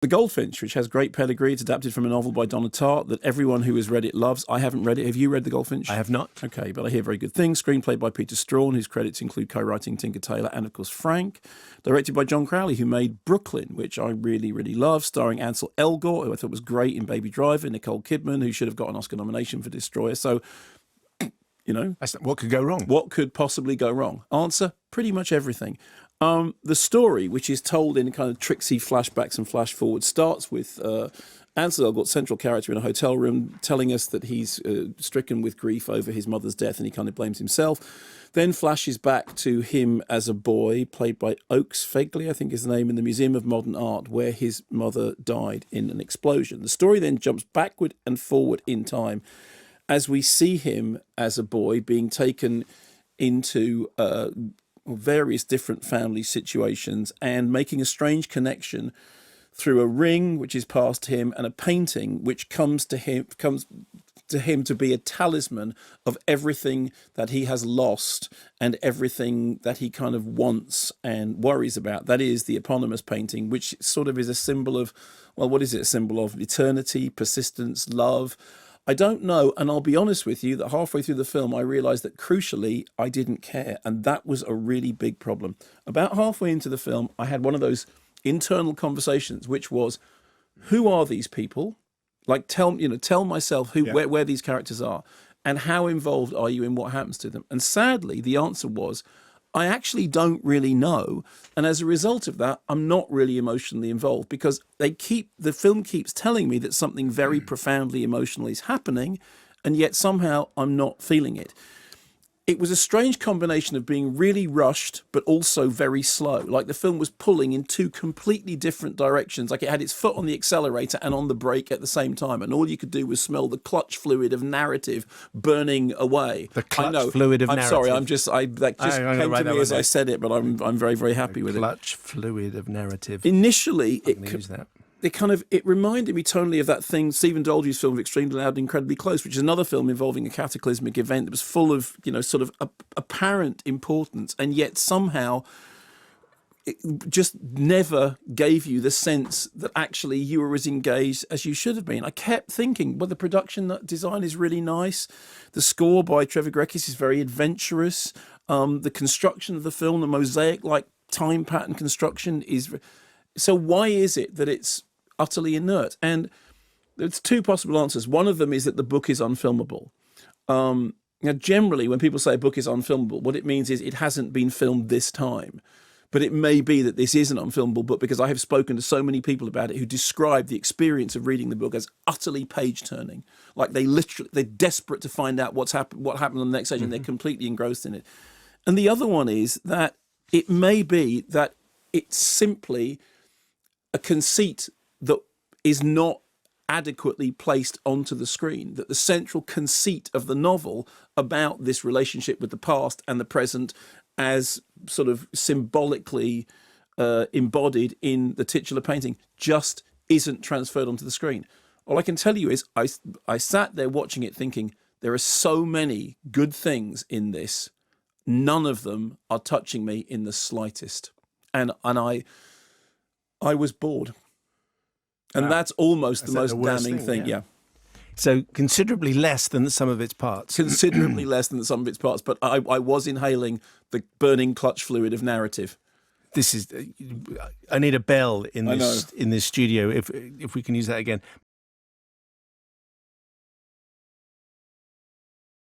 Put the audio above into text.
The Goldfinch, which has great pedigree. It's adapted from a novel by Donna Tartt that everyone who has read it loves. I haven't read it. Have you read The Goldfinch? I have not. Okay, but I hear very good things. Screenplay by Peter Strawn, whose credits include co-writing Tinker Tailor and, of course, Frank. Directed by John Crowley, who made Brooklyn, which I really, really love, starring Ansel Elgort, who I thought was great in Baby Driver, Nicole Kidman, who should have got an Oscar nomination for Destroyer. So, you know. What could go wrong? What could possibly go wrong? Answer, pretty much everything. The story, which is told in kind of tricksy flashbacks and flash forwards, starts with Ansel Elgort, central character in a hotel room, telling us that he's stricken with grief over his mother's death and he kind of blames himself. Then flashes back to him as a boy, played by Oakes Fegley, I think is the name, in the Museum of Modern Art, where his mother died in an explosion. The story then jumps backward and forward in time as we see him as a boy being taken into various different family situations and making a strange connection through a ring which is passed to him and a painting which comes to him to be a talisman of everything that he has lost and everything that he kind of wants and worries about. That is the eponymous painting, which sort of is a symbol of, well, what is it a symbol of? Eternity, persistence, love. I don't know, and I'll be honest with you that halfway through the film I realised that crucially I didn't care, and that was a really big problem. About halfway into the film I had one of those internal conversations which was, who are these people? Like tell myself where these characters are and how involved are you in what happens to them? And sadly the answer was, I actually don't really know, and as a result of that, I'm not really emotionally involved because the film keeps telling me that something very profoundly emotional is happening, and yet somehow I'm not feeling it. It was a strange combination of being really rushed, but also very slow. Like the film was pulling in two completely different directions. Like it had its foot on the accelerator and on the brake at the same time. And all you could do was smell the clutch fluid of narrative burning away. The clutch fluid of narrative. I'm sorry, that just came to me as I said it, but I'm very, very happy with it. Clutch fluid of narrative. Initially, use that. It reminded me tonally of that thing, Stephen Doldry's film Extremely Loud and Incredibly Close, which is another film involving a cataclysmic event that was full of, sort of apparent importance, and yet somehow it just never gave you the sense that actually you were as engaged as you should have been. I kept thinking, well, the production design is really nice. The score by Trevor Grekis is very adventurous. The construction of the film, the mosaic-like time pattern construction is... So why is it that it's utterly inert? And there's two possible answers. One of them is that the book is unfilmable. Now, generally, when people say a book is unfilmable, what it means is it hasn't been filmed this time. But it may be that this is an unfilmable book because I have spoken to so many people about it who describe the experience of reading the book as utterly page-turning. Like they're desperate to find out what happened on the next page, and they're completely engrossed in it. And the other one is that it may be that it's simply a conceit that is not adequately placed onto the screen, that the central conceit of the novel about this relationship with the past and the present as sort of symbolically embodied in the titular painting just isn't transferred onto the screen. All I can tell you is I sat there watching it thinking, there are so many good things in this, none of them are touching me in the slightest. And I was bored. And that's almost the most damning thing. Yeah. So considerably less than the sum of its parts. Considerably less than the sum of its parts. But I was inhaling the burning clutch fluid of narrative. This is... I need a bell in this studio, if we can use that again.